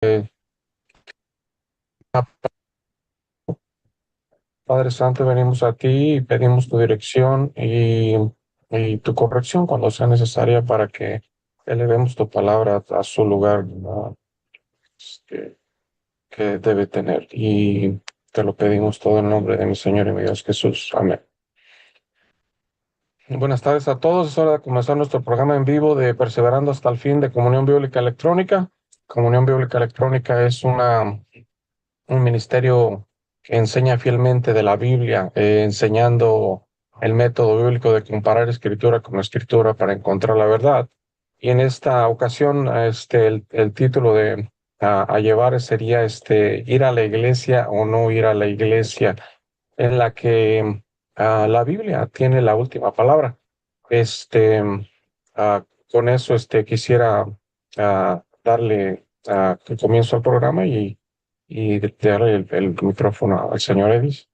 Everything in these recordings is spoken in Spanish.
Eh, Padre Santo, venimos a ti y pedimos tu dirección y tu corrección cuando sea necesaria para que elevemos tu palabra a su lugar, ¿no? que, que debe tener. Y te lo pedimos todo en nombre de mi Señor y mi Dios Jesús. Amén. Buenas tardes a todos. Es hora de comenzar nuestro programa en vivo de Perseverando hasta el fin de Comunión Bíblica Electrónica. Comunión Bíblica Electrónica es un ministerio que enseña fielmente de la Biblia, enseñando el método bíblico de comparar escritura con escritura para encontrar la verdad. Y en esta ocasión, el título de a llevar sería ir a la iglesia o no ir a la iglesia, en la que la Biblia tiene la última palabra. Este, con eso, quisiera darle comienzo al programa y darle el micrófono al señor Edis.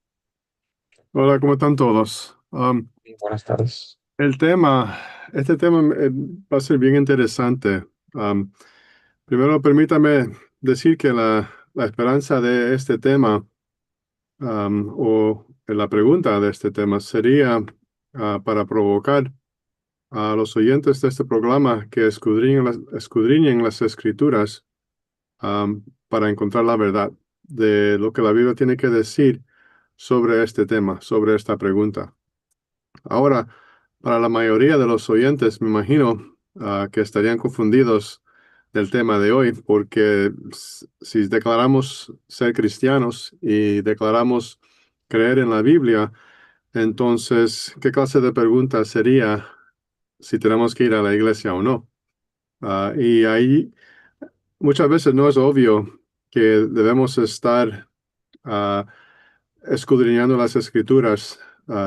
Hola, ¿cómo están todos? Y buenas tardes. El tema, este tema va a ser bien interesante. Primero, permítame decir que la esperanza de este tema, o la pregunta de este tema sería para provocar a los oyentes de este programa que escudriñen las escrituras, para encontrar la verdad de lo que la Biblia tiene que decir sobre este tema, sobre esta pregunta. Ahora, para la mayoría de los oyentes, me imagino que estarían confundidos del tema de hoy, porque si declaramos ser cristianos y declaramos creer en la Biblia, entonces, ¿qué clase de pregunta sería si tenemos que ir a la iglesia o no? Y ahí muchas veces no es obvio que debemos estar ah, escudriñando las escrituras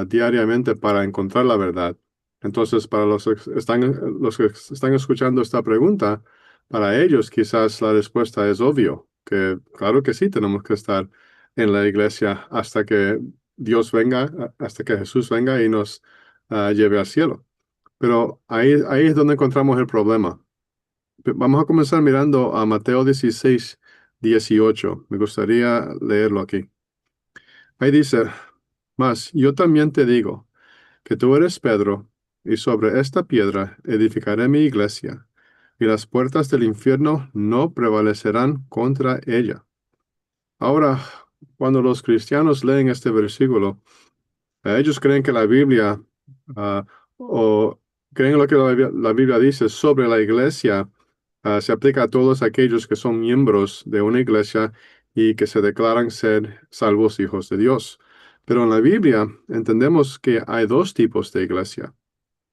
diariamente para encontrar la verdad. Entonces, para los que están escuchando esta pregunta, para ellos quizás la respuesta es obvio, que claro que sí, tenemos que estar en la iglesia hasta que Dios venga, hasta que Jesús venga y nos lleve al cielo. Pero ahí es donde encontramos el problema. Vamos a comenzar mirando a Mateo 16, 18. Me gustaría leerlo aquí. Ahí dice: Mas yo también te digo que tú eres Pedro, y sobre esta piedra edificaré mi iglesia, y las puertas del infierno no prevalecerán contra ella. Ahora, cuando los cristianos leen este versículo, ellos creen que la Biblia, ah, o creen lo que la Biblia dice sobre la iglesia, se aplica a todos aquellos que son miembros de una iglesia y que se declaran ser salvos hijos de Dios. Pero en la Biblia entendemos que hay dos tipos de iglesia.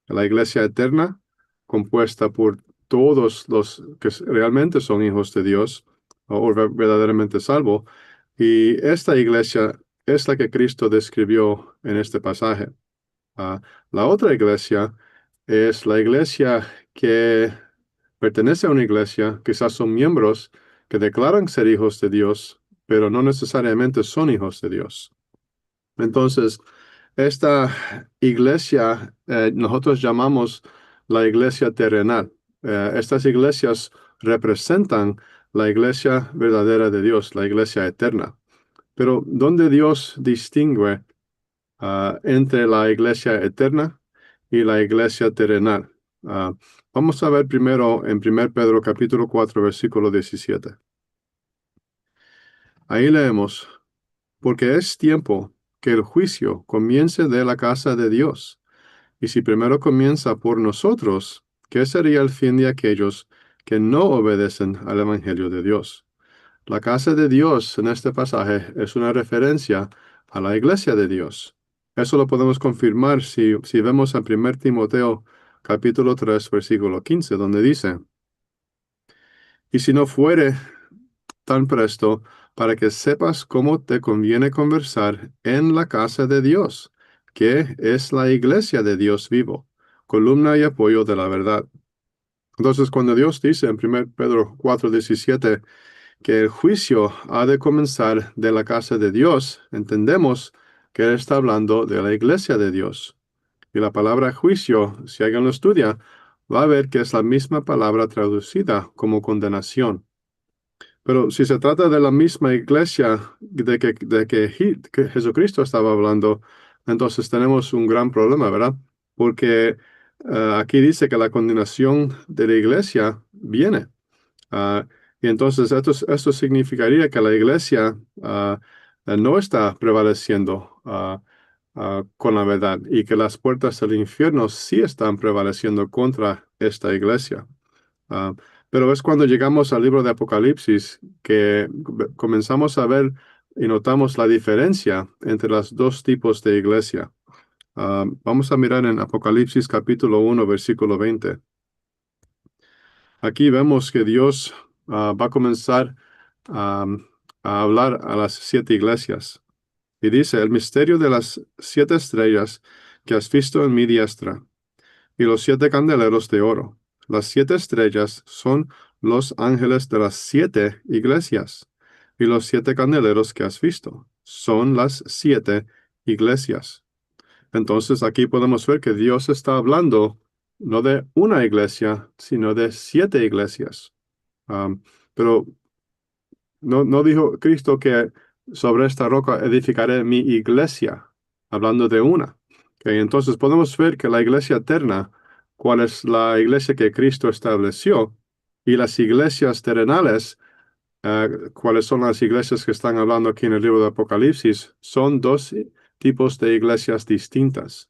La iglesia eterna, compuesta por todos los que realmente son hijos de Dios o verdaderamente salvos, y esta iglesia es la que Cristo describió en este pasaje. Ah, la otra iglesia es la iglesia que pertenece a una iglesia, quizás son miembros que declaran ser hijos de Dios, pero no necesariamente son hijos de Dios. Entonces, esta iglesia nosotros llamamos la iglesia terrenal. Estas iglesias representan la iglesia verdadera de Dios, la iglesia eterna. Pero ¿dónde Dios distingue entre la iglesia eterna y la iglesia terrenal? Ah, Vamos a ver primero en 1 Pedro capítulo 4 versículo 17. Ahí leemos: Porque es tiempo que el juicio comience de la casa de Dios. Y si primero comienza por nosotros, ¿qué sería el fin de aquellos que no obedecen al Evangelio de Dios? La casa de Dios en este pasaje es una referencia a la iglesia de Dios. Eso lo podemos confirmar si vemos en 1 Timoteo capítulo 3 versículo 15, donde dice: Y si no fuere tan presto, para que sepas cómo te conviene conversar en la casa de Dios, que es la iglesia de Dios vivo, columna y apoyo de la verdad. Entonces, cuando Dios dice en 1 Pedro 4:17 que el juicio ha de comenzar de la casa de Dios, entendemos que Él está hablando de la iglesia de Dios. Y la palabra juicio, si alguien lo estudia, va a ver que es la misma palabra traducida como condenación. Pero si se trata de la misma iglesia que Jesucristo estaba hablando, entonces tenemos un gran problema, ¿verdad? Porque aquí dice que la condenación de la iglesia viene. Ah, y entonces esto significaría que la iglesia no está prevaleciendo con la verdad y que las puertas del infierno sí están prevaleciendo contra esta iglesia. Ah, pero es cuando llegamos al libro de Apocalipsis que comenzamos a ver y notamos la diferencia entre los dos tipos de iglesia. Vamos a mirar en Apocalipsis capítulo 1, versículo 20. Aquí vemos que Dios va a comenzar ah, a hablar a las 7 iglesias. Y dice, el misterio de las 7 estrellas que has visto en mi diestra y los 7 candeleros de oro. Las 7 estrellas son los ángeles de las 7 iglesias, y los 7 candeleros que has visto son las 7 iglesias. Entonces aquí podemos ver que Dios está hablando no de una iglesia, sino de 7 iglesias. Pero no dijo Cristo que sobre esta roca edificaré mi iglesia, hablando de una. Ok, entonces podemos ver que la iglesia eterna, cuál es la iglesia que Cristo estableció, y las iglesias terrenales, cuáles son las iglesias que están hablando aquí en el libro de Apocalipsis, son dos tipos de iglesias distintas.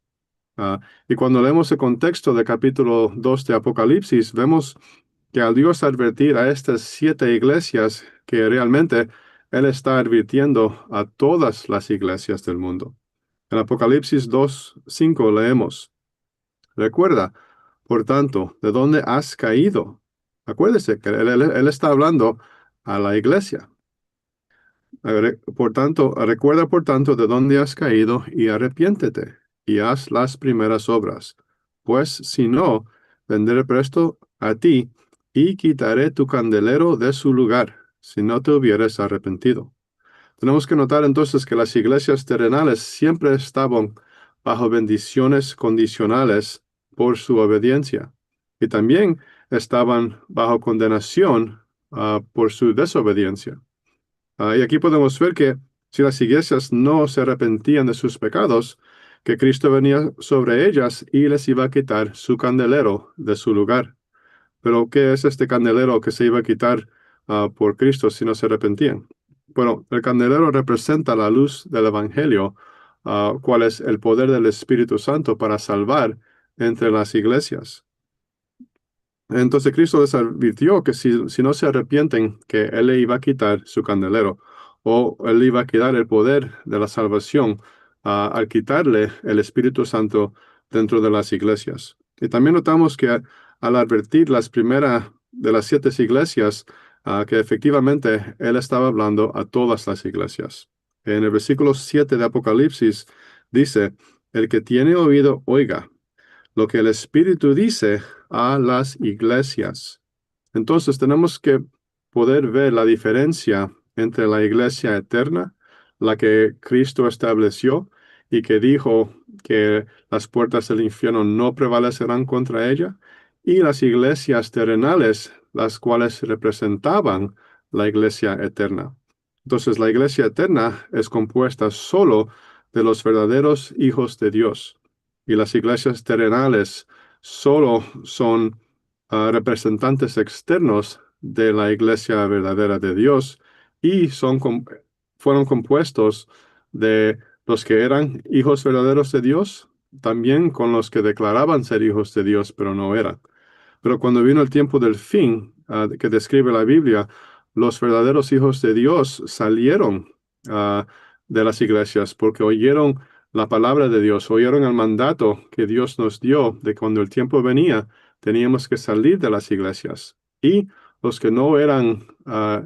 Y cuando leemos el contexto del capítulo 2 de Apocalipsis, vemos que al Dios advertir a estas 7 iglesias, que realmente Él está advirtiendo a todas las iglesias del mundo. En Apocalipsis 2:5 leemos, recuerda, por tanto, de dónde has caído. Acuérdese que él está hablando a la iglesia. Recuerda por tanto de dónde has caído y arrepiéntete y haz las primeras obras. Pues si no, vendré presto a ti y quitaré tu candelero de su lugar, si no te hubieres arrepentido. Tenemos que notar entonces que las iglesias terrenales siempre estaban bajo bendiciones condicionales por su obediencia y también estaban bajo condenación por su desobediencia. Y aquí podemos ver que si las iglesias no se arrepentían de sus pecados, que Cristo venía sobre ellas y les iba a quitar su candelero de su lugar. Pero, ¿qué es este candelero que se iba a quitar por Cristo si no se arrepentían? Bueno, el candelero representa la luz del Evangelio, cuál es el poder del Espíritu Santo para salvar entre las iglesias. Entonces Cristo les advirtió que si no se arrepienten, que Él le iba a quitar su candelero, o Él le iba a quitar el poder de la salvación al quitarle el Espíritu Santo dentro de las iglesias. Y también notamos que al advertir las primeras de las 7 iglesias, que efectivamente Él estaba hablando a todas las iglesias. En el versículo 7 de Apocalipsis dice, el que tiene oído, oiga lo que el Espíritu dice a las iglesias. Entonces tenemos que poder ver la diferencia entre la iglesia eterna, la que Cristo estableció y que dijo que las puertas del infierno no prevalecerán contra ella, y las iglesias terrenales, las cuales representaban la iglesia eterna. Entonces la iglesia eterna es compuesta solo de los verdaderos hijos de Dios, y las iglesias terrenales solo son representantes externos de la iglesia verdadera de Dios y fueron compuestos de los que eran hijos verdaderos de Dios, también con los que declaraban ser hijos de Dios, pero no eran. Pero cuando vino el tiempo del fin, que describe la Biblia, los verdaderos hijos de Dios salieron de las iglesias porque oyeron la palabra de Dios, oyeron el mandato que Dios nos dio de cuando el tiempo venía, teníamos que salir de las iglesias. Y los que no eran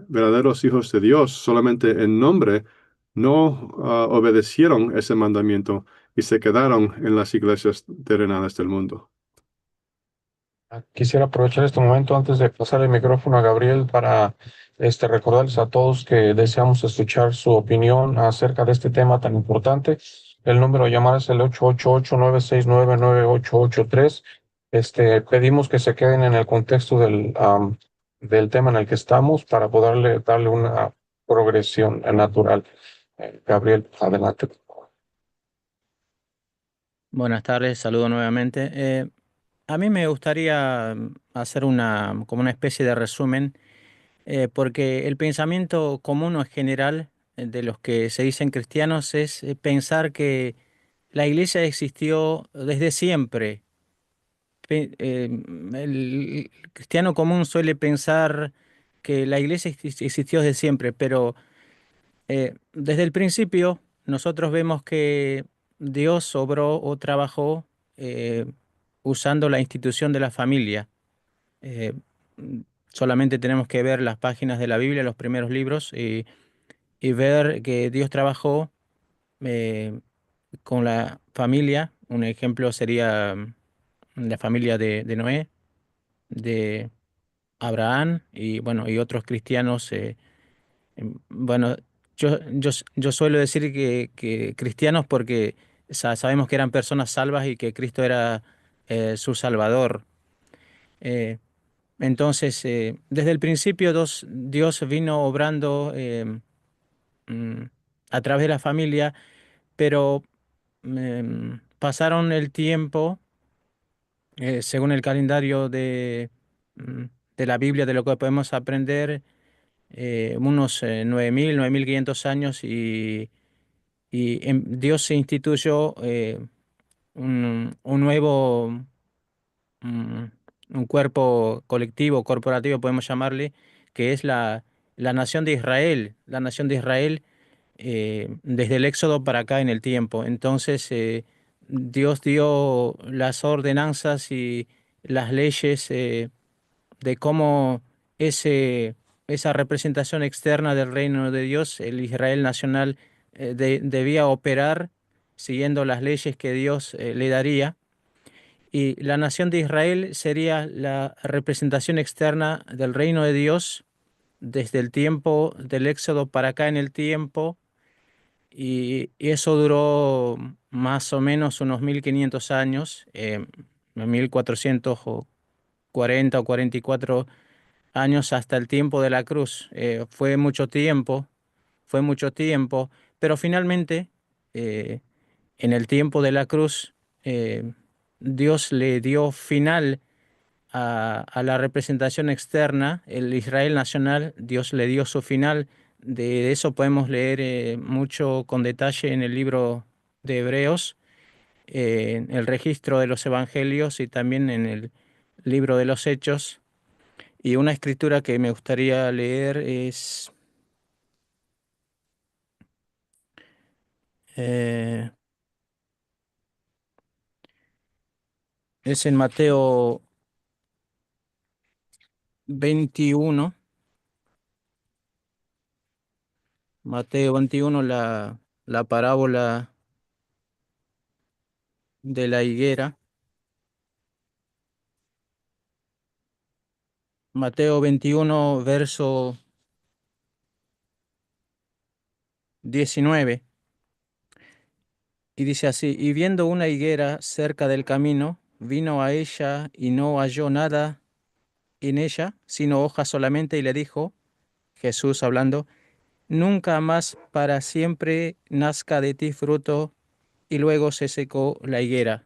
verdaderos hijos de Dios, solamente en nombre, no obedecieron ese mandamiento y se quedaron en las iglesias terrenales del mundo. Quisiera aprovechar este momento antes de pasar el micrófono a Gabriel para recordarles a todos que deseamos escuchar su opinión acerca de este tema tan importante. El número a llamar es el 888-969-9883. Pedimos que se queden en el contexto del tema en el que estamos para poderle darle una progresión natural. Gabriel, adelante. Buenas tardes, saludo nuevamente. A mí me gustaría hacer como una especie de resumen, porque el pensamiento común o general de los que se dicen cristianos es pensar que la iglesia existió desde siempre. El cristiano común suele pensar que la iglesia existió desde siempre, pero desde el principio nosotros vemos que Dios obró o trabajó eh, usando la institución de la familia. Eh, mm, Solamente tenemos que ver las páginas de la Biblia, los primeros libros, y ver que Dios trabajó eh, con la familia. Un ejemplo sería la familia de Noé, de Abraham y bueno, y otros cristianos. Bueno, yo suelo decir que cristianos porque sabemos que eran personas salvas y que Cristo era su Salvador. Eh, entonces, desde el principio Dios vino obrando mm, a través de la familia, pero pasaron el tiempo, según el calendario mm, de la Biblia, de lo que podemos aprender, unos 9.000, 9.500 años y Dios se instituyó un nuevo, mm, un cuerpo colectivo, corporativo, podemos llamarle, que es la nación de Israel. La nación de Israel desde el Éxodo para acá en el tiempo. Entonces, Dios dio las ordenanzas y las leyes de cómo esa representación externa del reino de Dios, el Israel nacional, debía operar siguiendo las leyes que Dios le daría. Y la nación de Israel sería la representación externa del reino de Dios desde el tiempo del Éxodo para acá en el tiempo, y eso duró más o menos unos 1.500 años, 1.440 o 44 años hasta el tiempo de la cruz. Fue mucho tiempo, pero finalmente, eh, en el tiempo de la cruz, Dios le dio final a la representación externa, el Israel nacional, Dios le dio su final. De eso podemos leer mucho con detalle en el libro de Hebreos, en el registro de los evangelios y también en el libro de los Hechos. Y una escritura que me gustaría leer eh, es en Veintiuno, Mateo 21, la parábola de la higuera. Mateo 21, verso 19. Y dice así: y viendo una higuera cerca del camino, vino a ella y no halló nada en ella, sino hojas solamente, y le dijo, Jesús hablando, nunca más para siempre nazca de ti fruto. Y luego se secó la higuera.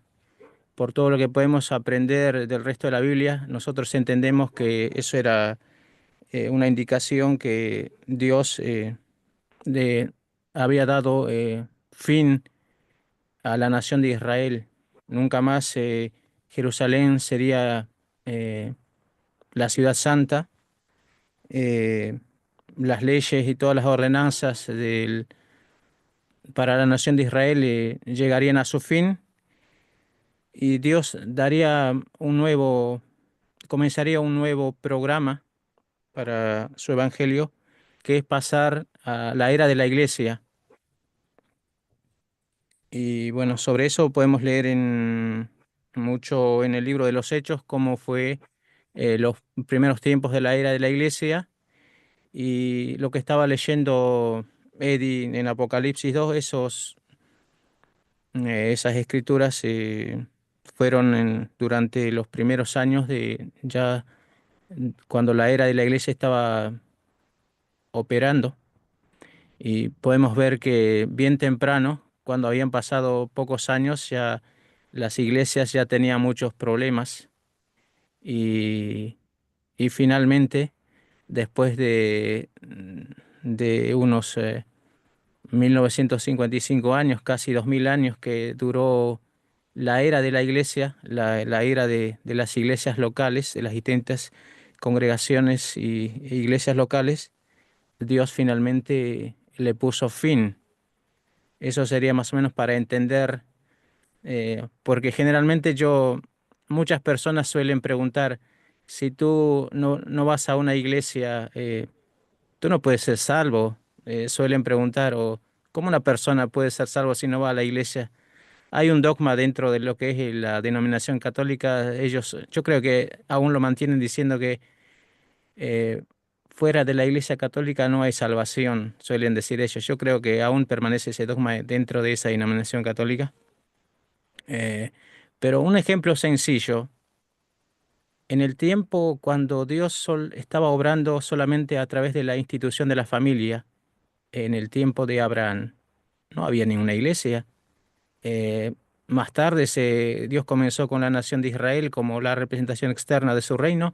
Por todo lo que podemos aprender del resto de la Biblia, nosotros entendemos que eso era una indicación que Dios le había dado fin a la nación de Israel. Nunca más Jerusalén sería eh, la ciudad santa. Eh, las leyes y todas las ordenanzas para la nación de Israel llegarían a su fin, y Dios comenzaría un nuevo programa para su evangelio, que es pasar a la era de la iglesia. Y bueno, sobre eso podemos leer mucho en el libro de los Hechos, cómo fue los primeros tiempos de la era de la iglesia, y lo que estaba leyendo Eddie en Apocalipsis 2, esas escrituras fueron durante los primeros años cuando la era de la iglesia estaba operando. Y podemos ver que bien temprano, cuando habían pasado pocos años, ya las iglesias ya tenían muchos problemas y, y finalmente, después de unos 1955 años, casi 2000 años que duró la era de la iglesia, la era de las iglesias locales, de las distintas congregaciones e iglesias locales, Dios finalmente le puso fin. Eso sería más o menos para entender, porque generalmente muchas personas suelen preguntar, si tú no vas a una iglesia, tú no puedes ser salvo. Suelen preguntar, o ¿cómo una persona puede ser salvo si no va a la iglesia? Hay un dogma dentro de lo que es la denominación católica. Ellos, yo creo que aún lo mantienen diciendo que eh, fuera de la iglesia católica no hay salvación, suelen decir ellos. Yo creo que aún permanece ese dogma dentro de esa denominación católica. Eh, pero un ejemplo sencillo, en el tiempo cuando Dios estaba obrando solamente a través de la institución de la familia, en el tiempo de Abraham, no había ninguna iglesia. Eh, Más tarde Dios comenzó con la nación de Israel como la representación externa de su reino,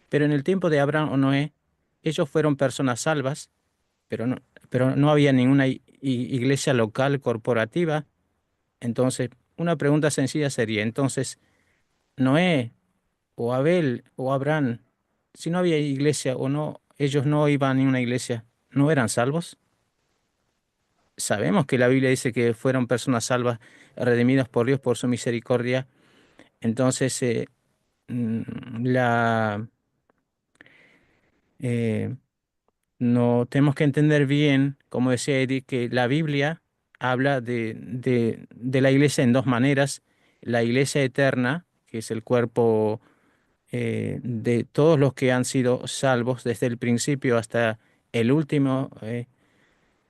pero en el tiempo de Abraham o Noé, ellos fueron personas salvas, pero pero no había ninguna iglesia local corporativa. Entonces, una pregunta sencilla sería, entonces, Noé o Abel o Abraham, si no había iglesia o no, ellos no iban a ninguna iglesia, ¿no eran salvos? Sabemos que la Biblia dice que fueron personas salvas, redimidas por Dios por su misericordia. Entonces, la, eh, no tenemos que entender bien, como decía Eddie, que la Biblia habla de la iglesia en dos maneras. La iglesia eterna, que es el cuerpo de todos los que han sido salvos desde el principio hasta el último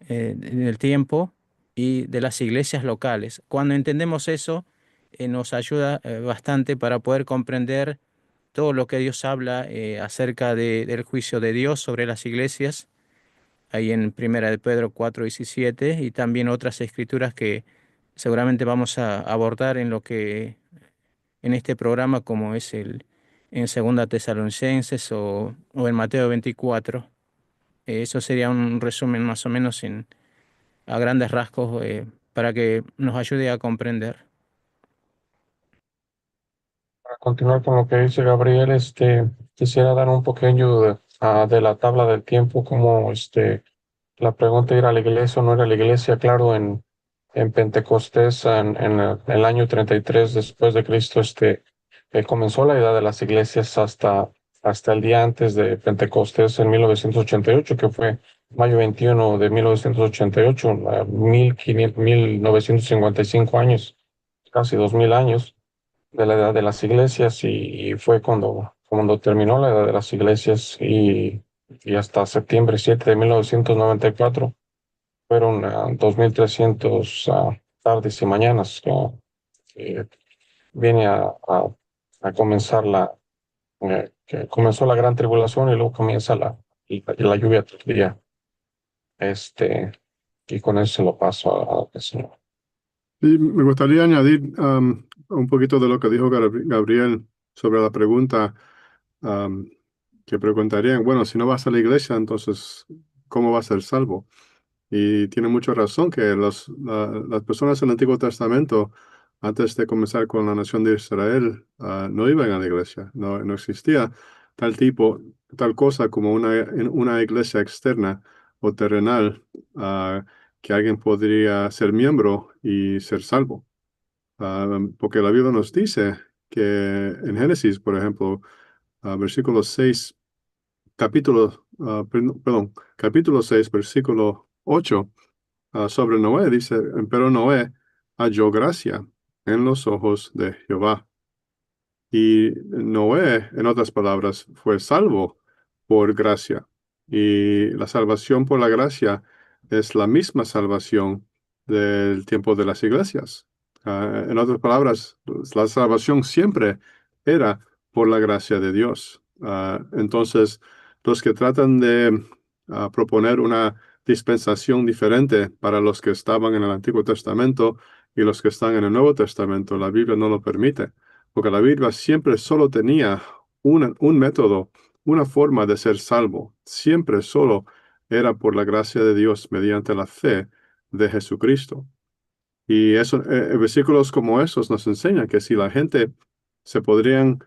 en el tiempo, y de las iglesias locales. Cuando entendemos eso, nos ayuda bastante para poder comprender todo lo que Dios habla acerca del juicio de Dios sobre las iglesias, ahí en Primera de Pedro 4:17, y también otras escrituras que seguramente vamos a abordar en este programa, como es en Segunda Tesalonicenses o en Mateo 24. Eso sería un resumen más o menos a grandes rasgos para que nos ayude a comprender. Para continuar con lo que dice Gabriel, quisiera dar un pequeño de la tabla del tiempo, como la pregunta de ir a la iglesia o no ir a la iglesia, claro, en Pentecostés, en el año 33 después de Cristo, comenzó la edad de las iglesias hasta el día antes de Pentecostés en 1988, que fue mayo 21 de 1988, 1955 años, casi 2000 años de la edad de las iglesias, y fue cuando terminó la edad de las iglesias, y hasta septiembre 7 de 1994 fueron 2300 tardes y mañanas que viene a comenzar que comenzó la gran tribulación, y luego comienza la lluvia tardía. Este, y con eso se lo paso al Señor. Y me gustaría añadir un poquito de lo que dijo Gabriel sobre la pregunta am, que preguntarían, bueno, si no vas a la iglesia, entonces, ¿cómo vas a ser salvo? Y tiene mucha razón que las personas del Antiguo Testamento, antes de comenzar con la nación de Israel, no iban a la iglesia. No existía tal cosa como una iglesia externa o terrenal, que alguien podría ser miembro y ser salvo. Porque la Biblia nos dice que en Génesis, por ejemplo, versículo 6, capítulo 6, versículo 8, sobre Noé, dice, pero Noé halló gracia en los ojos de Jehová. Y Noé, en otras palabras, fue salvo por gracia. Y la salvación por la gracia es la misma salvación del tiempo de las iglesias. En otras palabras, la salvación siempre era por la gracia de Dios. Entonces, los que tratan de proponer una dispensación diferente para los que estaban en el Antiguo Testamento y los que están en el Nuevo Testamento, la Biblia no lo permite, porque la Biblia siempre solo tenía un método, una forma de ser salvo. Siempre solo era por la gracia de Dios mediante la fe de Jesucristo. Y eso, versículos como esos nos enseñan que si la gente se podrían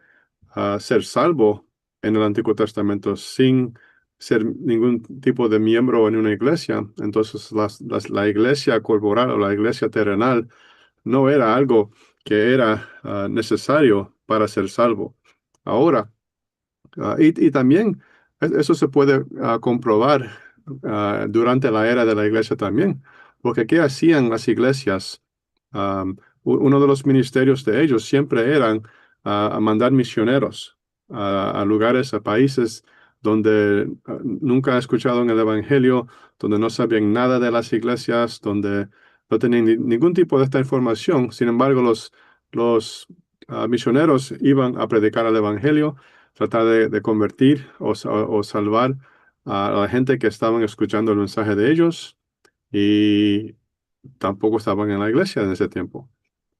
ser salvo en el Antiguo Testamento sin ser ningún tipo de miembro en una iglesia, entonces la iglesia corporal o la iglesia terrenal no era algo que era necesario para ser salvo. Ahora, y también eso se puede comprobar durante la era de la iglesia también, porque ¿qué hacían las iglesias? Um, Uno de los ministerios de ellos siempre eran a mandar misioneros a lugares, a países donde nunca escucharon el evangelio, donde no sabían nada de las iglesias, donde no tenían ningún tipo de esta información. Sin embargo, los misioneros iban a predicar el evangelio, tratar de convertir o salvar a la gente que estaban escuchando el mensaje de ellos y tampoco estaban en la iglesia en ese tiempo.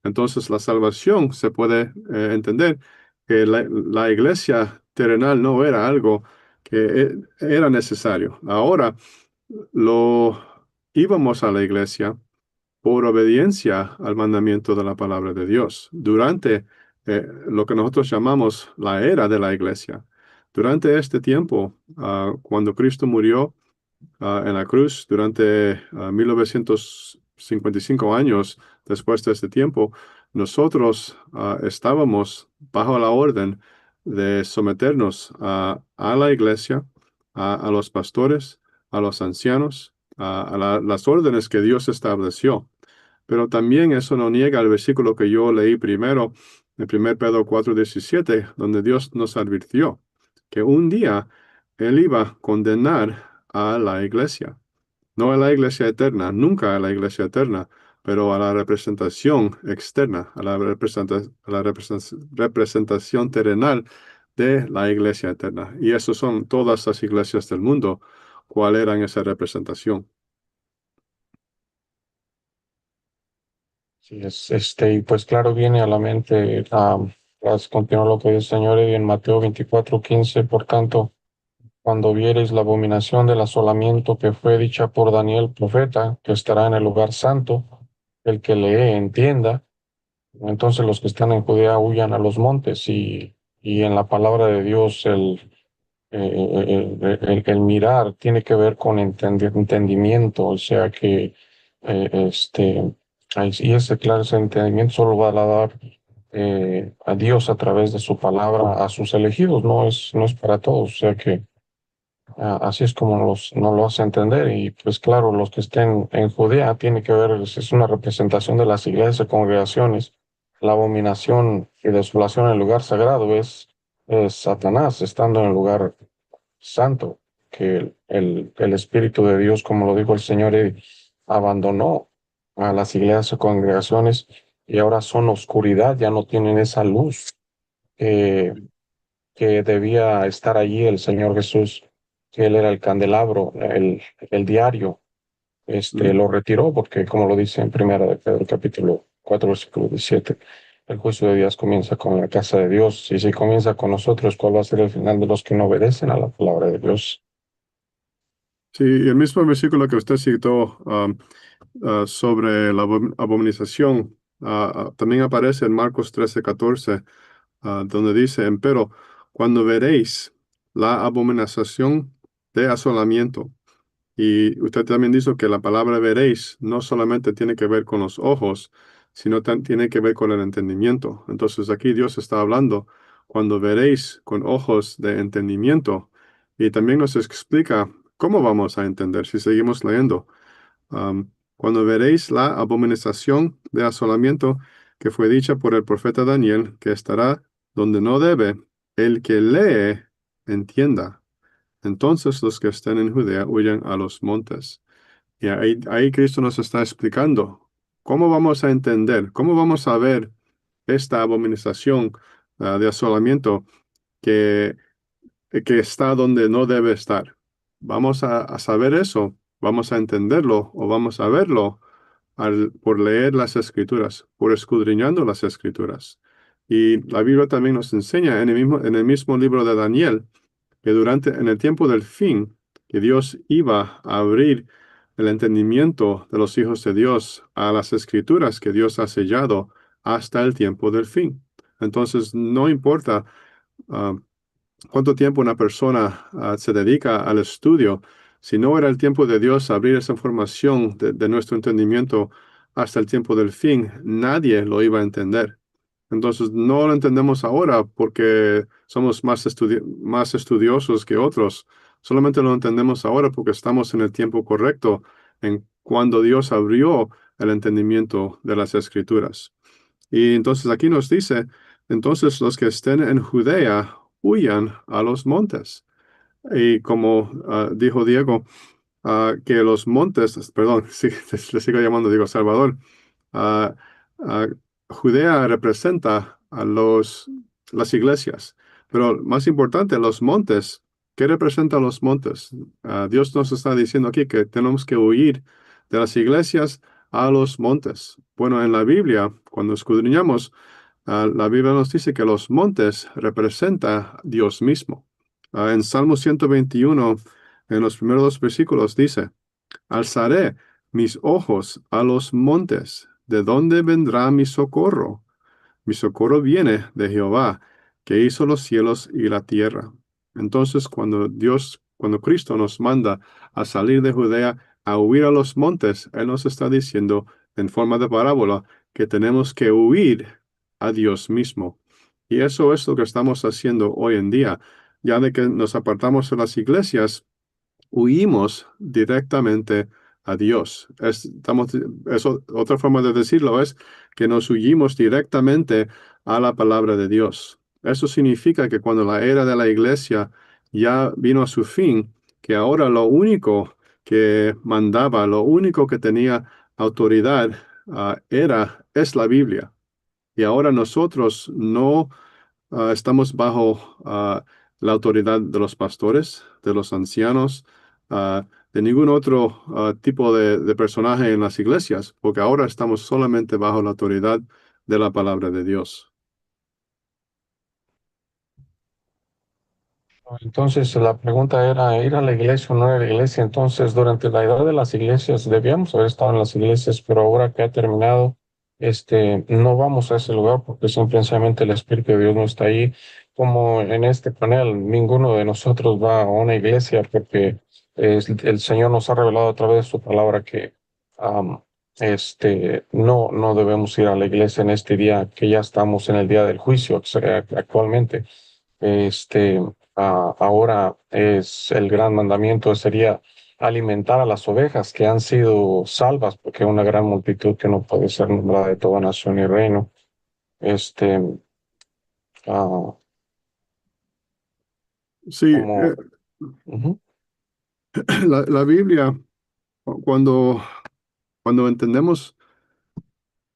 Entonces la salvación se puede entender que la iglesia terrenal no era algo que era necesario. Ahora lo íbamos a la iglesia por obediencia al mandamiento de la palabra de Dios, durante lo que nosotros llamamos la era de la iglesia. Durante este tiempo, cuando Cristo murió en la cruz, durante 1955 años después de este tiempo, nosotros estábamos bajo la orden de someternos a la iglesia, a los pastores, a los ancianos, las órdenes que Dios estableció. Pero también eso no niega el versículo que yo leí primero, en 1 Pedro 4:17, donde Dios nos advirtió que un día Él iba a condenar a la iglesia. No a la iglesia eterna, nunca a la iglesia eterna, pero a la representación externa, a la representación terrenal de la iglesia eterna. Y eso son todas las iglesias del mundo. ¿Cuál era esa representación? Sí, y pues claro, viene a la mente, continuar lo que dice el Señor y en Mateo 24:15, por tanto, cuando viereis la abominación del asolamiento que fue dicha por Daniel profeta, que estará en el lugar santo, el que lee entienda. Entonces los que están en Judea huyan a los montes y en la palabra de Dios el mirar tiene que ver con entendimiento, o sea que eh, este, y ese claro, ese entendimiento solo va a dar a Dios a través de su palabra a sus elegidos, no es para todos, o sea que así es como nos lo hace entender. Y pues claro, los que estén en Judea tiene que ver, es una representación de las iglesias y congregaciones. La abominación y desolación en el lugar sagrado es Satanás estando en el lugar santo, que el Espíritu de Dios, como lo dijo el Señor, abandonó a las iglesias y congregaciones y ahora son oscuridad, ya no tienen esa luz que debía estar allí el Señor Jesús, que Él era el candelabro, el diario, lo retiró porque, como lo dice en Primera de Pedro, capítulo 4 versículo 17, el juicio de Dios comienza con la casa de Dios, y si comienza con nosotros, ¿cuál va a ser el final de los que no obedecen a la palabra de Dios? Sí, y el mismo versículo que usted citó sobre la abominación también aparece en Marcos 13:14, donde dice, empero, cuando veréis la abominación de asolamiento. Y usted también dijo que la palabra veréis no solamente tiene que ver con los ojos, sino tiene que ver con el entendimiento. Entonces aquí Dios está hablando cuando veréis con ojos de entendimiento. Y también nos explica cómo vamos a entender si seguimos leyendo. Cuando veréis la abominación de asolamiento que fue dicha por el profeta Daniel, que estará donde no debe, el que lee, entienda. Entonces los que estén en Judea huyan a los montes. Y ahí Cristo nos está explicando cómo vamos a entender, cómo vamos a ver esta abominación de asolamiento que que está donde no debe estar. Vamos a saber eso, vamos a entenderlo o vamos a verlo por leer las escrituras, por escudriñando las escrituras. Y la Biblia también nos enseña en el mismo libro de Daniel que en el tiempo del fin, que Dios iba a abrir el entendimiento de los hijos de Dios a las escrituras que Dios ha sellado hasta el tiempo del fin. Entonces, no importa ah, cuánto tiempo una persona se dedica al estudio, si no era el tiempo de Dios abrir esa información de nuestro entendimiento hasta el tiempo del fin, nadie lo iba a entender. Entonces, no lo entendemos ahora porque somos más estudiosos que otros. Solamente lo entendemos ahora porque estamos en el tiempo correcto, en cuando Dios abrió el entendimiento de las escrituras. Y entonces aquí nos dice, entonces los que estén en Judea huyan a los montes. Y como dijo Diego, que los montes, perdón, sí, le sigo llamando Diego Salvador, ah, ah, Judea representa a las iglesias, pero más importante, los montes. ¿Qué representan los montes? Dios nos está diciendo aquí que tenemos que huir de las iglesias a los montes. Bueno, en la Biblia, cuando escudriñamos, la Biblia nos dice que los montes representa Dios mismo. En Salmo 121, en los primeros dos versículos, dice, alzaré mis ojos a los montes. ¿De dónde vendrá mi socorro? Mi socorro viene de Jehová, que hizo los cielos y la tierra. Entonces, cuando Cristo nos manda a salir de Judea, a huir a los montes, Él nos está diciendo en forma de parábola que tenemos que huir a Dios mismo. Y eso es lo que estamos haciendo hoy en día. Ya de que nos apartamos de las iglesias, huimos directamente a Dios. Otra forma de decirlo es que nos huimos directamente a la palabra de Dios. Eso significa que cuando la era de la iglesia ya vino a su fin, que ahora lo único que mandaba, lo único que tenía autoridad, es la Biblia. Y ahora nosotros no estamos bajo la autoridad de los pastores, de los ancianos, de ningún otro tipo de personaje en las iglesias, porque ahora estamos solamente bajo la autoridad de la palabra de Dios. Entonces la pregunta era ir a la iglesia o no ir a la iglesia. Entonces, durante la edad de las iglesias debíamos haber estado en las iglesias, pero ahora que ha terminado, no vamos a ese lugar porque simplemente el Espíritu de Dios no está ahí. Como en este panel, ninguno de nosotros va a una iglesia porque el Señor nos ha revelado a través de su palabra que am, no debemos ir a la iglesia en este día, que ya estamos en el día del juicio, actualmente. Este, ahora es el gran mandamiento sería alimentar a las ovejas que han sido salvas, porque hay una gran multitud que no puede ser nombrada de toda nación y reino. Este, ah, Sí, como, ujú. la Biblia, cuando, cuando entendemos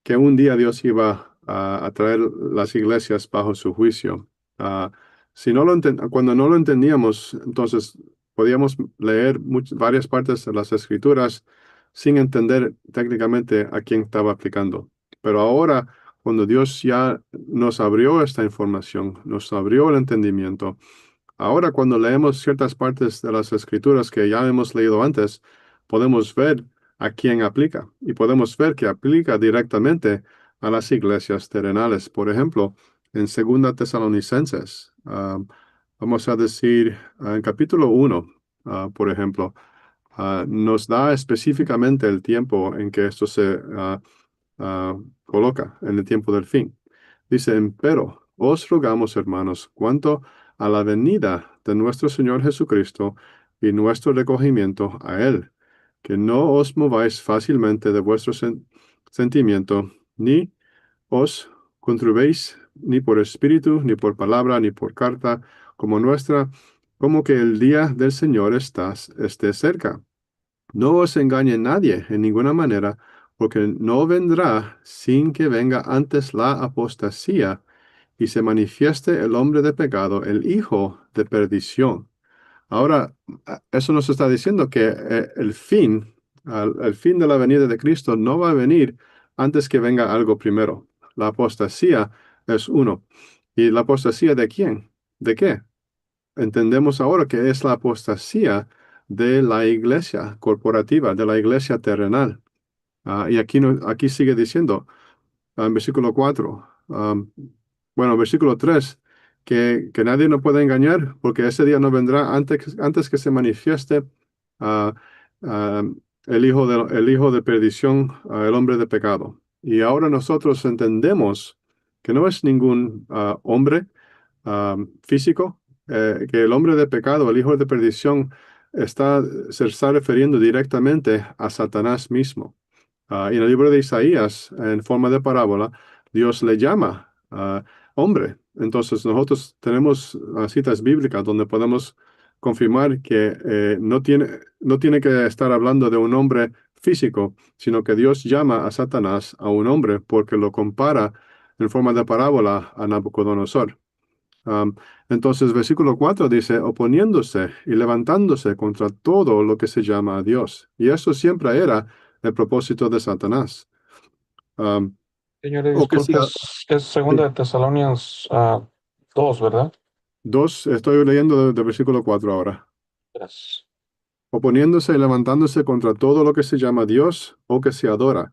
que un día Dios iba a traer las iglesias bajo su juicio. Ah, si no cuando no lo entendíamos, entonces podíamos leer varias partes de las escrituras sin entender técnicamente a quién estaba aplicando. Pero ahora, cuando Dios ya nos abrió esta información, nos abrió el entendimiento, ahora cuando leemos ciertas partes de las escrituras que ya hemos leído antes, podemos ver a quién aplica y podemos ver que aplica directamente a las iglesias terrenales. Por ejemplo, en Segunda Tesalonicenses, vamos a decir, en capítulo 1, por ejemplo, nos da específicamente el tiempo en que esto se coloca, en el tiempo del fin. Dice, pero os rogamos, hermanos, cuanto a la venida de nuestro Señor Jesucristo y nuestro recogimiento a Él, que no os mováis fácilmente de vuestro sentimiento, ni os conturbéis ni por espíritu, ni por palabra, ni por carta, como nuestra, como que el día del Señor esté cerca. No os engañe nadie en ninguna manera, porque no vendrá sin que venga antes la apostasía y se manifieste el hombre de pecado, el hijo de perdición. Ahora, eso nos está diciendo que el fin de la venida de Cristo no va a venir antes que venga algo primero. La apostasía es uno. ¿Y la apostasía de quién? ¿De qué? Entendemos ahora que es la apostasía de la iglesia corporativa, de la iglesia terrenal. Y aquí, aquí sigue diciendo, en versículo 4, bueno, versículo 3, que nadie nos puede engañar, porque ese día no vendrá antes que se manifieste ah, ah, el hijo de perdición, el hombre de pecado. Y ahora nosotros entendemos que no es ningún hombre físico, que el hombre de pecado, el hijo de perdición, se está refiriendo directamente a Satanás mismo. Y en el libro de Isaías, en forma de parábola, Dios le llama hombre. Entonces nosotros tenemos citas bíblicas donde podemos confirmar que no tiene que estar hablando de un hombre físico, sino que Dios llama a Satanás a un hombre porque lo compara en forma de parábola a Nabucodonosor. Um, entonces, versículo 4 dice, oponiéndose y levantándose contra todo lo que se llama a Dios. Y eso siempre era el propósito de Satanás. Um, Señores, o que disculpe, sea, es segunda sí, de Tesalonians 2, ¿verdad? estoy leyendo de versículo 4 ahora. Gracias. Oponiéndose y levantándose contra todo lo que se llama Dios o que se adora,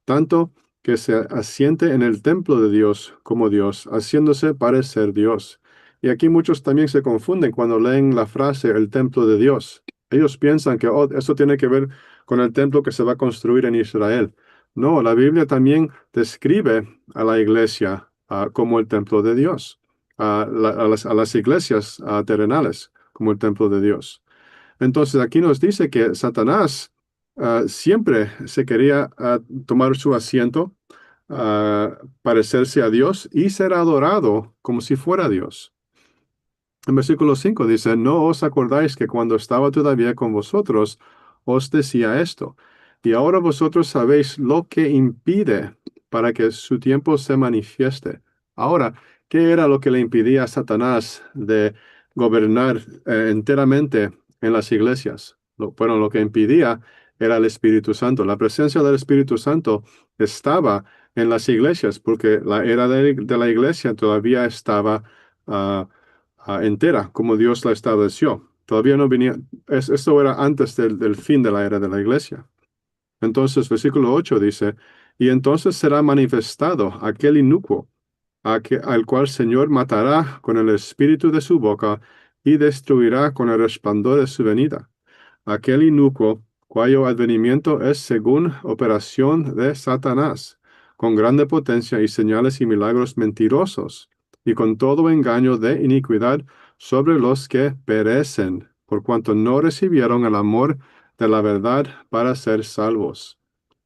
tanto que se asiente en el templo de Dios como Dios, haciéndose parecer Dios. Y aquí muchos también se confunden cuando leen la frase el templo de Dios. Ellos piensan que eso tiene que ver con el templo que se va a construir en Israel. No, la Biblia también describe a la iglesia como el templo de Dios, a las iglesias terrenales como el templo de Dios. Entonces aquí nos dice que Satanás siempre se quería tomar su asiento, parecerse a Dios y ser adorado como si fuera Dios. En versículo 5 dice, no os acordáis que cuando estaba todavía con vosotros os decía esto, y ahora vosotros sabéis lo que impide para que su tiempo se manifieste. Ahora, ¿qué era lo que le impidía a Satanás de gobernar enteramente en las iglesias? Bueno, lo que impidía era el Espíritu Santo. La presencia del Espíritu Santo estaba en las iglesias porque la era de la iglesia todavía estaba entera, como Dios la estableció. Todavía no venía, esto era antes del fin de la era de la iglesia. Entonces, versículo 8 dice, y entonces será manifestado aquel inicuo, al cual Señor matará con el espíritu de su boca y destruirá con el resplandor de su venida. Aquel inicuo, cuyo advenimiento es según operación de Satanás, con grande potencia y señales y milagros mentirosos, y con todo engaño de iniquidad sobre los que perecen, por cuanto no recibieron el amor de la verdad para ser salvos.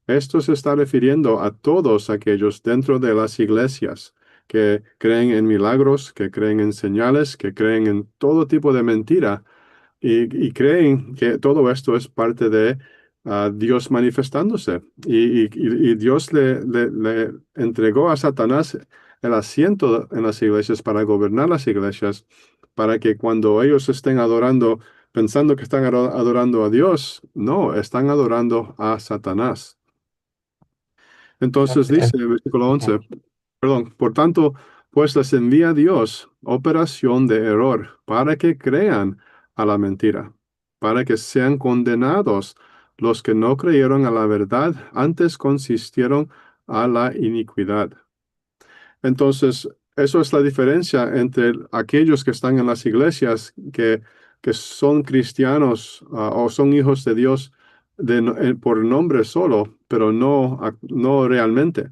Esto se está refiriendo a todos aquellos dentro de las iglesias que creen en milagros, que creen en señales, que creen en todo tipo de mentira y creen que todo esto es parte de Dios manifestándose. Y Dios le entregó a Satanás el asiento en las iglesias para gobernar las iglesias, para que cuando ellos estén adorando, pensando que están adorando a Dios, no, están adorando a Satanás. Entonces dice el versículo 11, perdón, por tanto, pues les envía Dios operación de error para que crean a la mentira, para que sean condenados los que no creyeron a la verdad, antes consistieron a la iniquidad. Entonces, eso es la diferencia entre aquellos que están en las iglesias que son cristianos o son hijos de Dios por nombre solo, pero no realmente.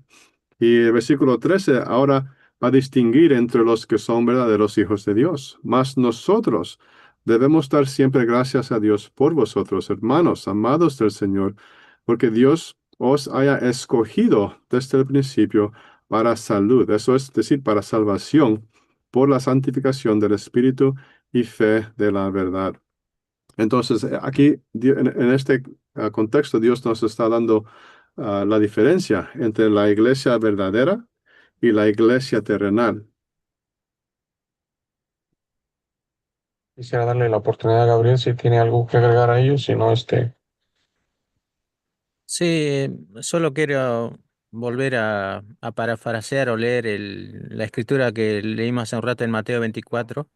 Y el versículo 13 ahora va a distinguir entre los que son verdaderos hijos de Dios. Mas nosotros debemos dar siempre gracias a Dios por vosotros, hermanos, amados del Señor, porque Dios os haya escogido desde el principio para salud, eso es decir, para salvación, por la santificación del Espíritu y fe de la verdad. Entonces, aquí, en este contexto, Dios nos está dando la diferencia entre la iglesia verdadera y la iglesia terrenal. Quisiera darle la oportunidad a Gabriel si tiene algo que agregar a ellos, si no, Sí, solo quiero volver a parafrasear o leer la escritura que leímos hace un rato en Mateo 24,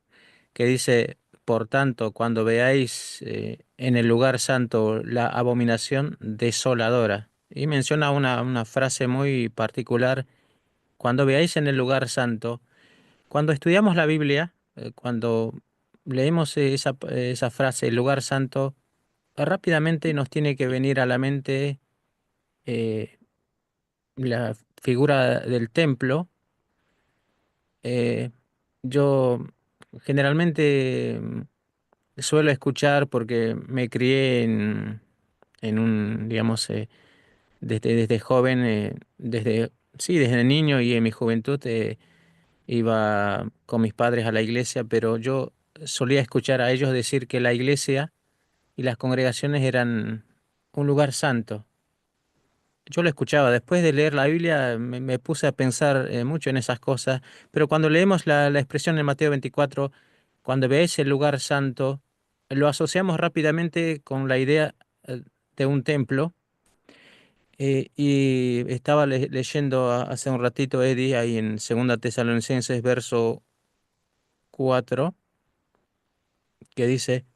que dice, por tanto, cuando veáis en el lugar santo la abominación desoladora. Y menciona una frase muy particular, cuando veáis en el lugar santo. Cuando estudiamos la Biblia, cuando leemos esa frase, el lugar santo, rápidamente nos tiene que venir a la mente eh, la figura del templo. Eh, yo generalmente suelo escuchar porque me crié en un, digamos, desde joven, sí, desde niño y en mi juventud iba con mis padres a la iglesia, pero yo solía escuchar a ellos decir que la iglesia y las congregaciones eran un lugar santo. Yo lo escuchaba, después de leer la Biblia me puse a pensar mucho en esas cosas, pero cuando leemos la expresión en Mateo 24, cuando veáis el lugar santo, lo asociamos rápidamente con la idea de un templo. Y estaba leyendo hace un ratito, Eddie, ahí en Segunda Tesalonicenses, verso 4, que dice,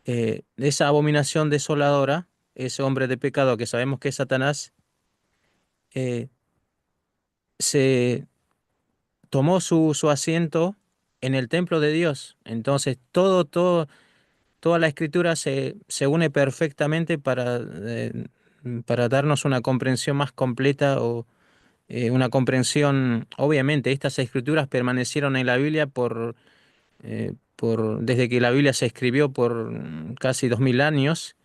esa abominación desoladora, ese hombre de pecado que sabemos que es Satanás, eh, se tomó su asiento en el templo de Dios. Entonces, toda la escritura se une perfectamente para darnos una comprensión más completa o una comprensión. Obviamente, estas escrituras permanecieron en la Biblia desde que la Biblia se escribió por casi 2000 años.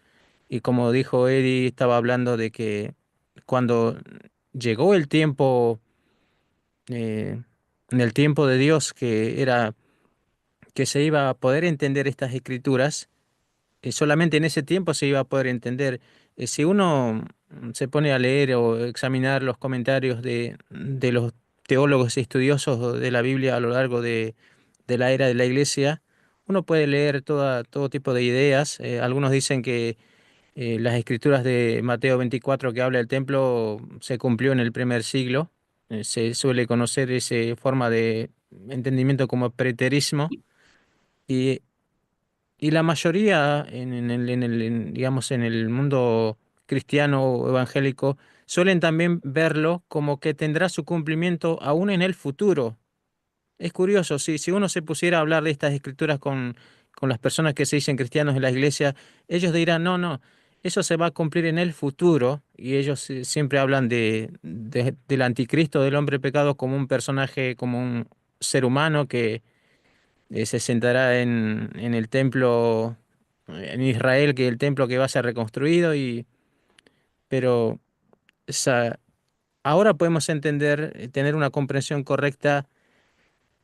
Y como dijo Eddie, estaba hablando de que cuando llegó el tiempo, en el tiempo de Dios, que se iba a poder entender estas escrituras, solamente en ese tiempo se iba a poder entender. Si uno se pone a leer o examinar los comentarios de los teólogos y estudiosos de la Biblia a lo largo de la era de la Iglesia, uno puede leer todo tipo de ideas. Algunos dicen que las escrituras de Mateo 24 que habla del templo se cumplió en el primer siglo. Se suele conocer esa forma de entendimiento como preterismo. Y, y la mayoría digamos, en el mundo cristiano o evangélico suelen también verlo como que tendrá su cumplimiento aún en el futuro. Es curioso, si uno se pusiera a hablar de estas escrituras con las personas que se dicen cristianos en la iglesia, ellos dirán, no, no, eso se va a cumplir en el futuro, y ellos siempre hablan del anticristo, del hombre pecado, como un personaje, como un ser humano que se sentará en el templo, en Israel, que es el templo que va a ser reconstruido, pero esa- ahora podemos entender, tener una comprensión correcta.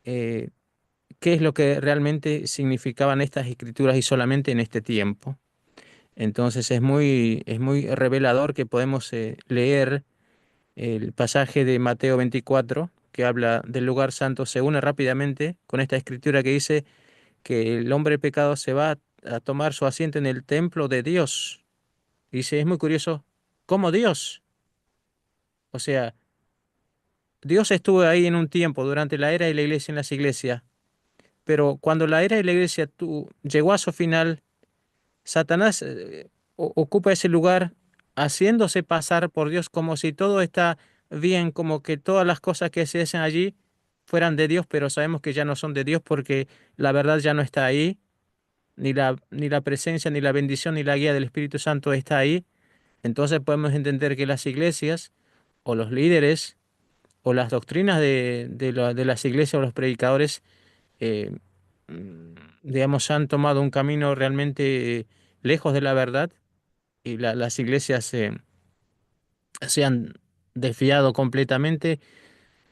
eh, Qué es lo que realmente significaban estas escrituras y solamente en este tiempo. Entonces es muy revelador que podemos leer el pasaje de Mateo 24 que habla del lugar santo, se une rápidamente con esta escritura que dice que el hombre pecado se va a tomar su asiento en el templo de Dios. Dice, es muy curioso, ¿cómo Dios? O sea, Dios estuvo ahí en un tiempo durante la era de la iglesia en las iglesias, pero cuando la era de la iglesia llegó a su final, Satanás ocupa ese lugar haciéndose pasar por Dios como si todo está bien, como que todas las cosas que se hacen allí fueran de Dios, pero sabemos que ya no son de Dios porque la verdad ya no está ahí, ni la presencia, ni la bendición, ni la guía del Espíritu Santo está ahí. Entonces podemos entender que las iglesias o los líderes o las doctrinas de las iglesias o los predicadores, eh, digamos, han tomado un camino realmente lejos de la verdad, y las iglesias se han desviado completamente.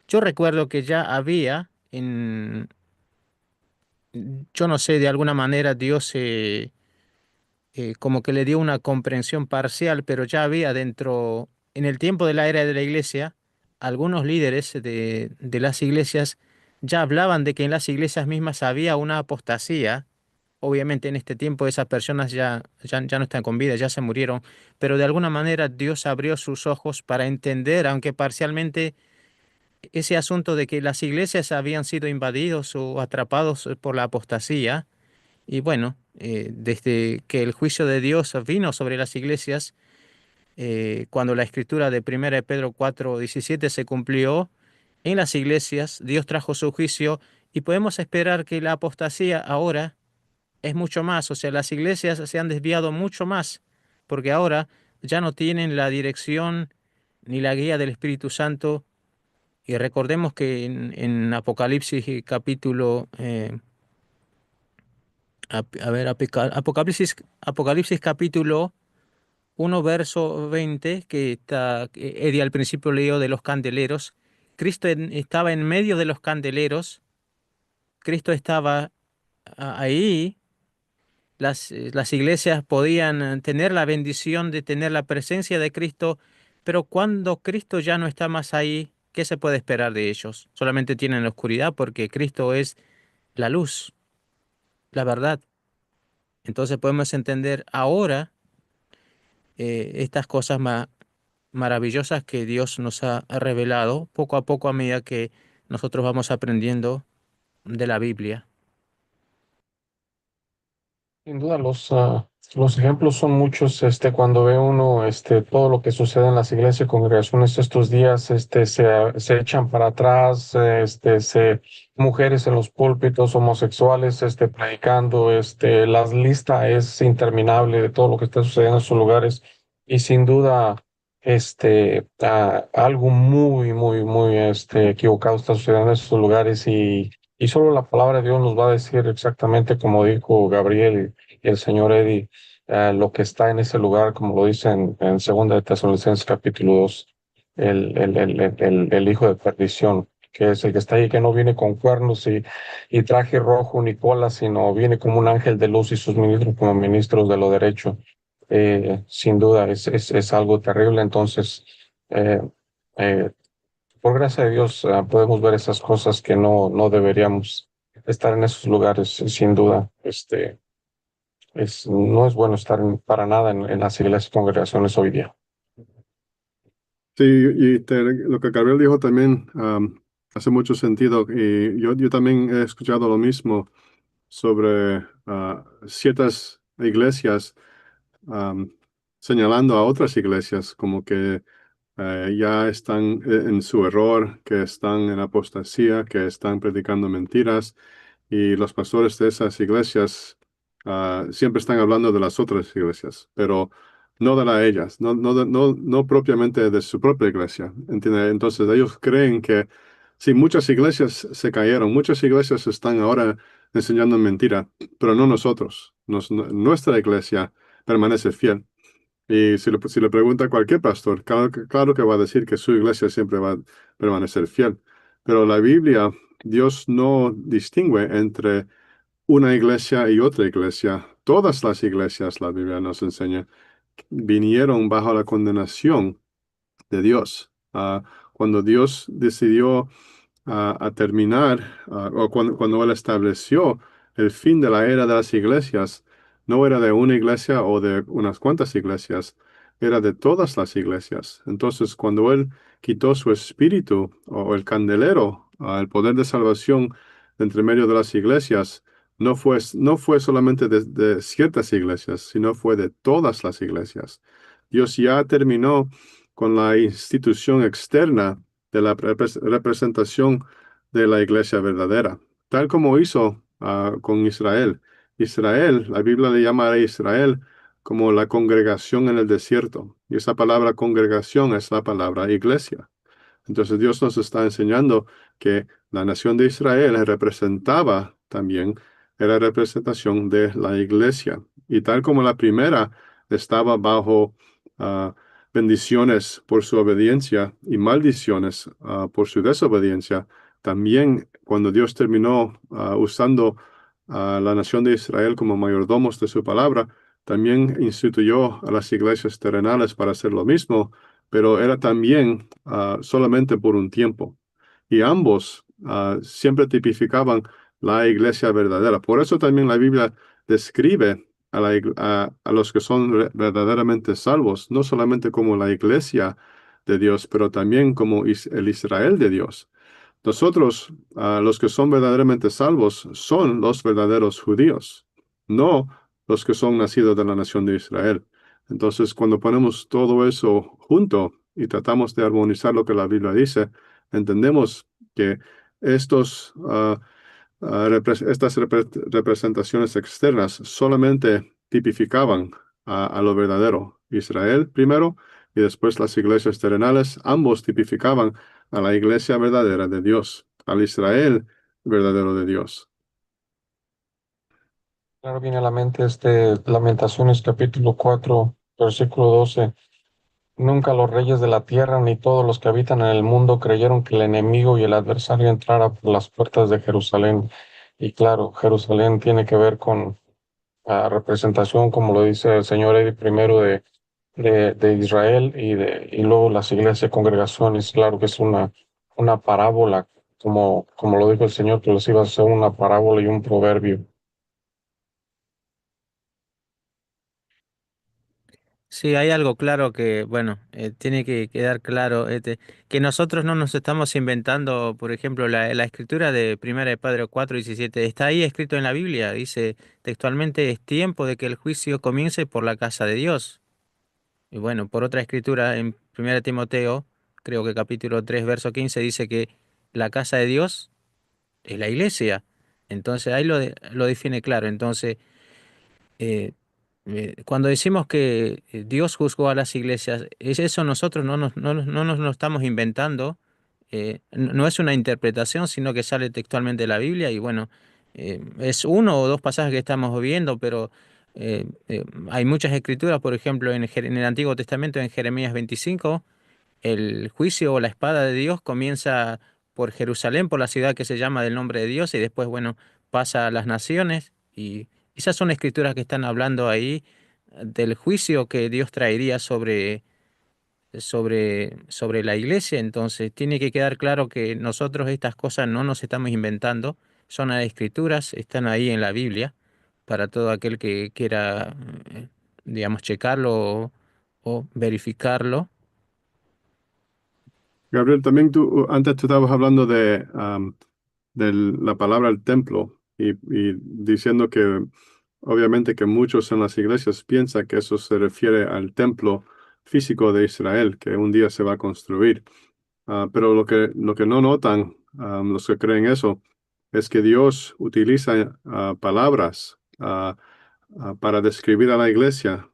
Yo recuerdo que ya había, yo no sé, de alguna manera Dios como que le dio una comprensión parcial, pero ya había dentro, en el tiempo de la era de la iglesia, algunos líderes de las iglesias ya hablaban de que en las iglesias mismas había una apostasía, obviamente en este tiempo esas personas ya no están con vida, ya se murieron, pero de alguna manera Dios abrió sus ojos para entender, aunque parcialmente, ese asunto de que las iglesias habían sido invadidos o atrapados por la apostasía. Y bueno, desde que el juicio de Dios vino sobre las iglesias, cuando la escritura de 1 de Pedro 4:17 se cumplió, en las iglesias Dios trajo su juicio y podemos esperar que la apostasía ahora es mucho más, o sea, las iglesias se han desviado mucho más, porque ahora ya no tienen la dirección ni la guía del Espíritu Santo. Y recordemos que en Apocalipsis capítulo, Apocalipsis capítulo 1, verso 20, que Eddie al principio leyó de los candeleros. Cristo estaba en medio de los candeleros, Cristo estaba ahí. Las iglesias podían tener la bendición de tener la presencia de Cristo, pero cuando Cristo ya no está más ahí, ¿qué se puede esperar de ellos? Solamente tienen la oscuridad porque Cristo es la luz, la verdad. Entonces podemos entender ahora estas cosas maravillosas que Dios nos ha revelado poco a poco a medida que nosotros vamos aprendiendo de la Biblia. Sin duda, los ejemplos son muchos, cuando ve uno, todo lo que sucede en las iglesias y congregaciones estos días, se echan para atrás, mujeres en los púlpitos, homosexuales, predicando, la lista es interminable de todo lo que está sucediendo en esos lugares y sin duda, algo muy, muy, muy, equivocado está sucediendo en esos lugares y solo la palabra de Dios nos va a decir exactamente como dijo Gabriel y el señor Eddie, lo que está en ese lugar, como lo dice en 2 de Tesalonicenses capítulo 2, el hijo de perdición, que es el que está ahí, que no viene con cuernos y traje rojo ni cola, sino viene como un ángel de luz y sus ministros como ministros de lo derecho. Sin duda, es algo terrible. Entonces, eh, eh, por gracia de Dios, podemos ver esas cosas que no deberíamos estar en esos lugares, sin duda. No es bueno estar para nada en las iglesias y congregaciones hoy día. Sí, lo que Gabriel dijo también hace mucho sentido. Y yo también he escuchado lo mismo sobre ciertas iglesias am, señalando a otras iglesias como que ya están en su error, que están en apostasía, que están predicando mentiras. Y los pastores de esas iglesias siempre están hablando de las otras iglesias, pero no de las de ellas, no propiamente de su propia iglesia. ¿Entiende? Entonces ellos creen que sí, muchas iglesias se cayeron, muchas iglesias están ahora enseñando mentira, pero no nosotros. Nuestra iglesia permanece fiel. Y si le pregunta a cualquier pastor, claro que va a decir que su iglesia siempre va a permanecer fiel. Pero la Biblia, Dios no distingue entre una iglesia y otra iglesia. Todas las iglesias, la Biblia nos enseña, vinieron bajo la condenación de Dios. Cuando Dios decidió a terminar, o cuando Él estableció el fin de la era de las iglesias, no era de una iglesia o de unas cuantas iglesias, era de todas las iglesias. Entonces, cuando Él quitó su espíritu o el candelero, el poder de salvación de entre medio de las iglesias, no fue solamente de ciertas iglesias, sino fue de todas las iglesias. Dios ya terminó con la institución externa de la representación de la iglesia verdadera, tal como hizo con Israel. Israel, la Biblia le llama a Israel como la congregación en el desierto. Y esa palabra congregación es la palabra iglesia. Entonces Dios nos está enseñando que la nación de Israel representaba también, era representación de la iglesia. Y tal como la primera estaba bajo ah, bendiciones por su obediencia y maldiciones por su desobediencia, también cuando Dios terminó usando a la nación de Israel como mayordomos de su palabra, también instituyó a las iglesias terrenales para hacer lo mismo, pero era también solamente por un tiempo. Y ambos siempre tipificaban la iglesia verdadera. Por eso también la Biblia describe a los que son verdaderamente salvos, no solamente como la iglesia de Dios, pero también como el Israel de Dios. Nosotros, los que son verdaderamente salvos, son los verdaderos judíos, no los que son nacidos de la nación de Israel. Entonces, cuando ponemos todo eso junto y tratamos de armonizar lo que la Biblia dice, entendemos que estas representaciones externas solamente tipificaban a lo verdadero. Israel primero y después las iglesias terrenales, ambos tipificaban a la iglesia verdadera de Dios, al Israel verdadero de Dios. Claro, viene a la mente Lamentaciones capítulo 4, versículo 12. Nunca los reyes de la tierra ni todos los que habitan en el mundo creyeron que el enemigo y el adversario entrara por las puertas de Jerusalén. Y claro, Jerusalén tiene que ver con la representación, como lo dice el señor Eddie, primero de Israel y luego las iglesias, congregaciones. Claro que es una parábola, como lo dijo el Señor, que les iba a hacer una parábola y un proverbio. Sí, hay algo claro que, bueno, tiene que quedar claro, que nosotros no nos estamos inventando, por ejemplo, la escritura de Primera de Pedro 4:17 está ahí escrito en la Biblia, dice textualmente, es tiempo de que el juicio comience por la casa de Dios. Y bueno, por otra escritura en Primera de Timoteo, creo que capítulo 3 verso 15 dice que la casa de Dios es la iglesia. Entonces ahí lo define claro. Entonces, eh, cuando decimos que Dios juzgó a las iglesias, es eso nosotros no nos lo estamos inventando, no es una interpretación, sino que sale textualmente de la Biblia y bueno, es uno o dos pasajes que estamos viendo, pero hay muchas escrituras, por ejemplo, en el Antiguo Testamento, en Jeremías 25, el juicio o la espada de Dios comienza por Jerusalén, por la ciudad que se llama del nombre de Dios, y después, bueno, pasa a las naciones. Y esas son escrituras que están hablando ahí del juicio que Dios traería sobre la iglesia. Entonces, tiene que quedar claro que nosotros estas cosas no nos estamos inventando, son las escrituras, están ahí en la Biblia, para todo aquel que quiera, digamos, checarlo o verificarlo. Gabriel, también antes tú estabas hablando de la palabra el templo y diciendo que obviamente que muchos en las iglesias piensan que eso se refiere al templo físico de Israel, que un día se va a construir. Pero lo que no notan los que creen eso es que Dios utiliza palabras para describir a la iglesia,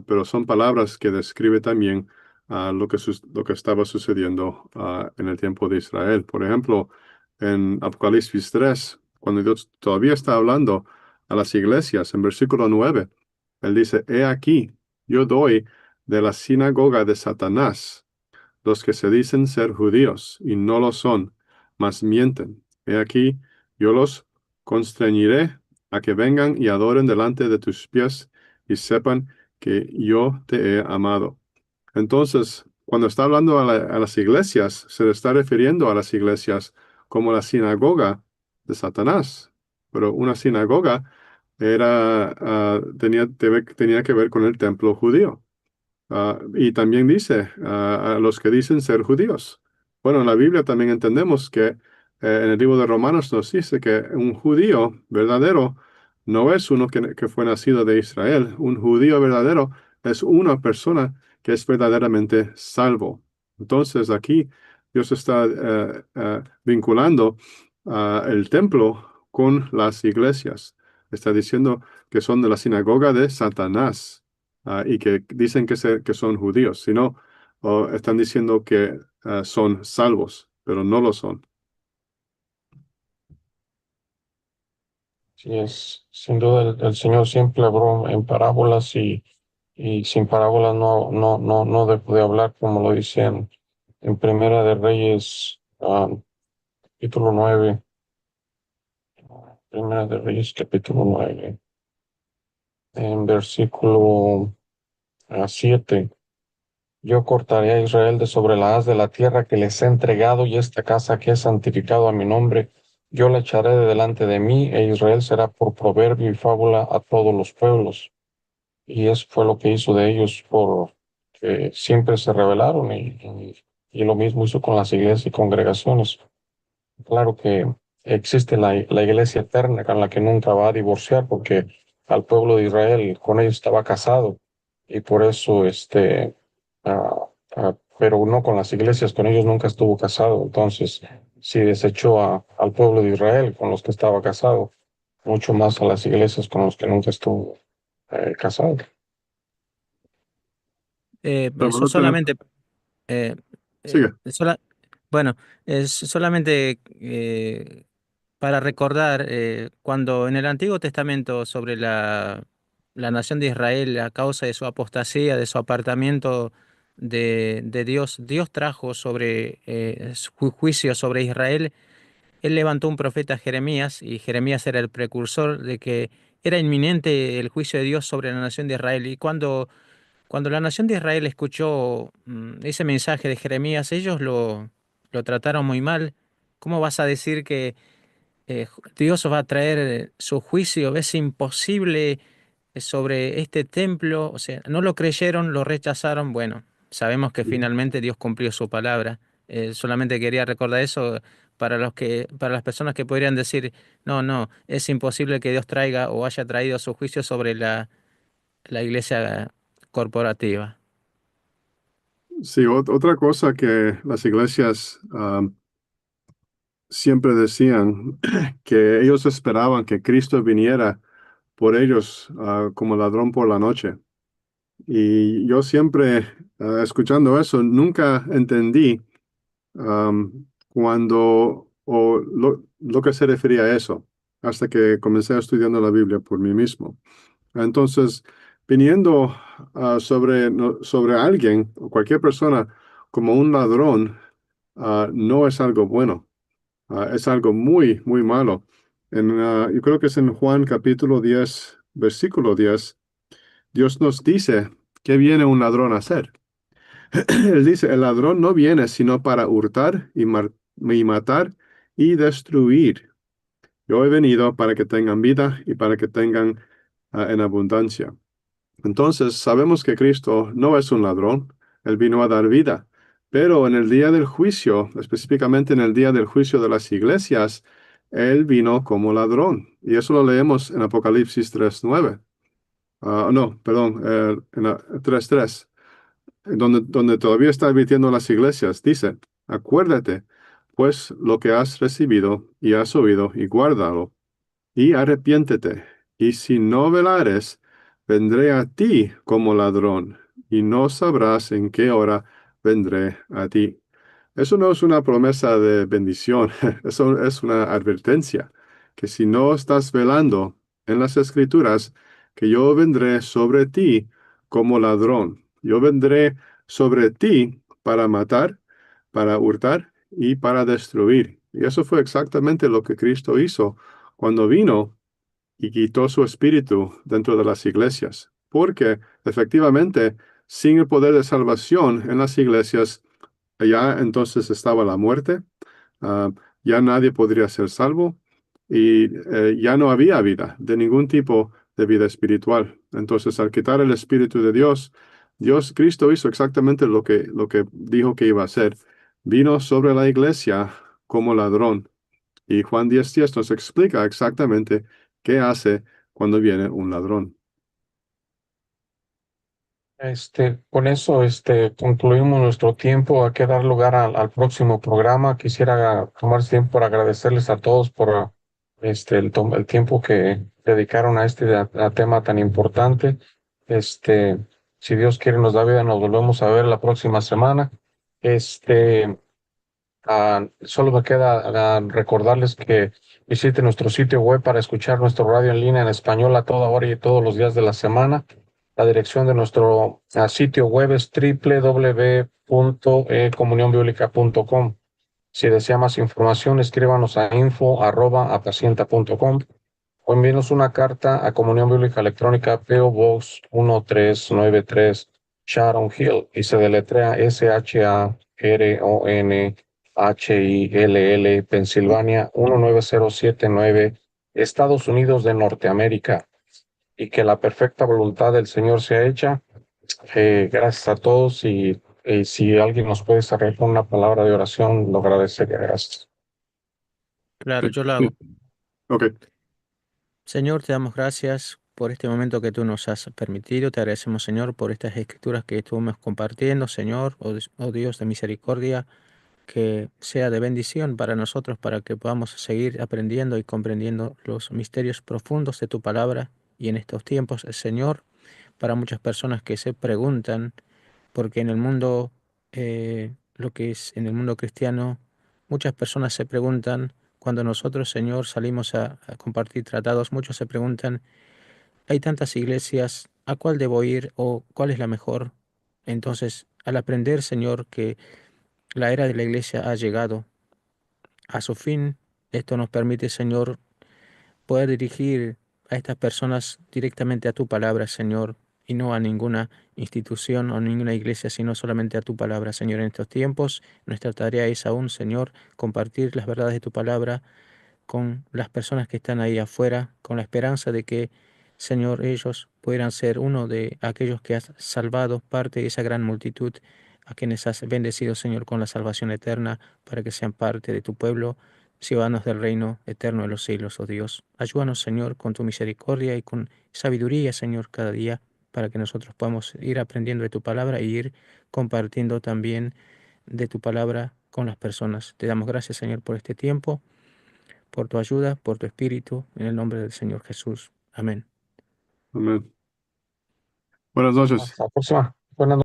pero son palabras que describe también lo que estaba sucediendo en el tiempo de Israel. Por ejemplo, en Apocalipsis 3, cuando Dios todavía está hablando a las iglesias, en versículo 9, Él dice, He aquí, yo doy de la sinagoga de Satanás los que se dicen ser judíos y no lo son, mas mienten. He aquí, yo los constreñiré a que vengan y adoren delante de tus pies y sepan que yo te he amado. Entonces, cuando está hablando a las iglesias, se le está refiriendo a las iglesias como la sinagoga de Satanás. Pero una sinagoga tenía que ver con el templo judío. Y también dice a los que dicen ser judíos. Bueno, en la Biblia también entendemos que en el libro de Romanos nos dice que un judío verdadero no es uno que fue nacido de Israel. Un judío verdadero es una persona que es verdaderamente salvo. Entonces aquí Dios está vinculando el templo con las iglesias. Está diciendo que son de la sinagoga de Satanás y que dicen que son judíos, sino están diciendo que son salvos, pero no lo son. Sí, sin duda el Señor siempre habló en parábolas y sin parábolas no dejó de hablar, como lo dice en Primera de Reyes, capítulo 9. Primera de Reyes, capítulo 9, en versículo 7. Yo cortaré a Israel de sobre la haz de la tierra que les he entregado y esta casa que he santificado a mi nombre yo la echaré de delante de mí, e Israel será por proverbio y fábula a todos los pueblos. Y eso fue lo que hizo de ellos, por que siempre se rebelaron, y lo mismo hizo con las iglesias y congregaciones. Claro que existe la iglesia eterna con la que nunca va a divorciar, porque al pueblo de Israel con ellos estaba casado, y por eso pero no con las iglesias, con ellos nunca estuvo casado. Entonces, si desechó al pueblo de Israel con los que estaba casado, mucho más a las iglesias con los que nunca estuvo casado. Eso Hermano, solamente, eh, eh, sigue. sola- bueno, es solamente para recordar cuando en el Antiguo Testamento sobre la nación de Israel, a causa de su apostasía, de su apartamiento de Dios, Dios trajo sobre su juicio sobre Israel. Él levantó un profeta Jeremías, y Jeremías era el precursor de que era inminente el juicio de Dios sobre la nación de Israel. Y cuando la nación de Israel escuchó ese mensaje de Jeremías, ellos lo trataron muy mal. ¿Cómo vas a decir que Dios va a traer su juicio? Es imposible sobre este templo. O sea, no lo creyeron, lo rechazaron. Bueno, sabemos que finalmente Dios cumplió su palabra. Solamente quería recordar eso para las personas que podrían decir, no, no, es imposible que Dios traiga o haya traído su juicio sobre la iglesia corporativa. Sí, otra cosa que las iglesias siempre decían, que ellos esperaban que Cristo viniera por ellos como ladrón por la noche. Y yo siempre, escuchando eso, nunca entendí cuando o lo que se refería a eso, hasta que comencé estudiando la Biblia por mí mismo. Entonces, viniendo sobre alguien o cualquier persona como un ladrón, no es algo bueno. Es algo muy, muy malo. Yo creo que es en Juan capítulo 10 versículo 10. Dios nos dice que viene un ladrón a hacer. Él dice, el ladrón no viene sino para hurtar y matar y destruir. Yo he venido para que tengan vida y para que tengan en abundancia. Entonces, sabemos que Cristo no es un ladrón, Él vino a dar vida. Pero en el día del juicio, específicamente en el día del juicio de las iglesias, Él vino como ladrón. Y eso lo leemos en Apocalipsis 3:9. No, perdón, en 3:3, donde todavía está advirtiendo a las iglesias. Dice, acuérdate, pues, lo que has recibido y has oído, y guárdalo y arrepiéntete. Y si no velares, vendré a ti como ladrón, y no sabrás en qué hora vendré a ti. Eso no es una promesa de bendición, eso es una advertencia, que si no estás velando en las escrituras, que yo vendré sobre ti como ladrón. Yo vendré sobre ti para matar, para hurtar y para destruir. Y eso fue exactamente lo que Cristo hizo cuando vino y quitó su espíritu dentro de las iglesias. Porque efectivamente, sin el poder de salvación en las iglesias, ya entonces estaba la muerte, ah, ya nadie podría ser salvo, y ya no había vida, de ningún tipo de vida espiritual. Entonces, al quitar el Espíritu de Cristo hizo exactamente lo que dijo que iba a hacer. Vino sobre la iglesia como ladrón. Y Juan 10:10 nos explica exactamente qué hace cuando viene un ladrón. Con eso, concluimos nuestro tiempo. Hay que dar lugar al próximo programa. Quisiera tomar este tiempo para agradecerles a todos por el tiempo que dedicaron a a tema tan importante. Este, si Dios quiere, nos da vida, nos volvemos a ver la próxima semana. Este, Solo me queda recordarles que visiten nuestro sitio web para escuchar nuestro radio en línea en español a toda hora y todos los días de la semana. La dirección de nuestro sitio web es www.comunionbiblica.com. Si desea más información, escríbanos a info@apacienta.com, o envíenos una carta a Comunión Bíblica Electrónica, P.O. Box 1393, Sharon Hill, y se deletrea SHARON HILL, Pensilvania 19079, Estados Unidos de Norteamérica, y que la perfecta voluntad del Señor sea hecha. Gracias a todos y si alguien nos puede cerrar con una palabra de oración, lo agradecería. Gracias. Claro, yo lo Sí. hago. Ok, Señor, te damos gracias por este momento que tú nos has permitido. Te agradecemos, Señor, por estas escrituras que estuvimos compartiendo, Señor, oh Dios de misericordia, que sea de bendición para nosotros, para que podamos seguir aprendiendo y comprendiendo los misterios profundos de tu palabra. Y en estos tiempos, Señor, para muchas personas que se preguntan, porque en el mundo, lo que es en el mundo cristiano, muchas personas se preguntan, cuando nosotros, Señor, salimos a compartir tratados, muchos se preguntan, hay tantas iglesias, ¿a cuál debo ir o cuál es la mejor? Entonces, al aprender, Señor, que la era de la iglesia ha llegado a su fin, esto nos permite, Señor, poder dirigir a estas personas directamente a tu palabra, Señor, y no a ninguna institución o ninguna iglesia, sino solamente a tu palabra, Señor. En estos tiempos, nuestra tarea es aún, Señor, compartir las verdades de tu palabra con las personas que están ahí afuera, con la esperanza de que, Señor, ellos puedan ser uno de aquellos que has salvado, parte de esa gran multitud a quienes has bendecido, Señor, con la salvación eterna, para que sean parte de tu pueblo, ciudadanos del reino eterno de los siglos, oh Dios. Ayúdanos, Señor, con tu misericordia y con sabiduría, Señor, cada día, para que nosotros podamos ir aprendiendo de tu palabra y ir compartiendo también de tu palabra con las personas. Te damos gracias, Señor, por este tiempo, por tu ayuda, por tu espíritu, en el nombre del Señor Jesús. Amén. amén. Buenas noches. Hasta la próxima. Buenas noches.